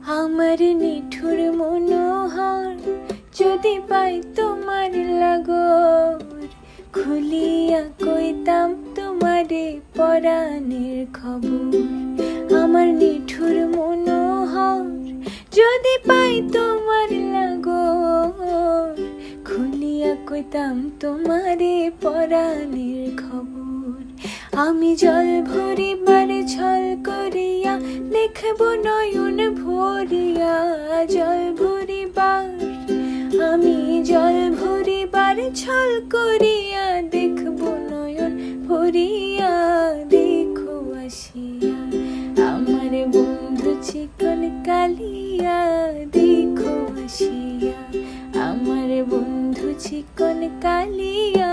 আমার নিঠুর মনোহর যদি পাই তোমার লাগর, খুলিয়া কইতাম তোমারে পরাণের খবর। আমার নিঠুর মনোহর যদি পাই তোমার লাগর, খুলিয়া কইতাম তোমারে পরাণের খবর। আমি জল ভরিবার ছল করিয়া দেখব নয়ন ভরিয়া, জল ভরিবার আমি জল ভরিবার ছল করিয়া দেখব নয়ন ভরিয়া। দেখো আসিয়া আমার বন্ধু চিকন কালিয়া, দেখো আসিয়া আমার বন্ধু চিকন কালিয়া।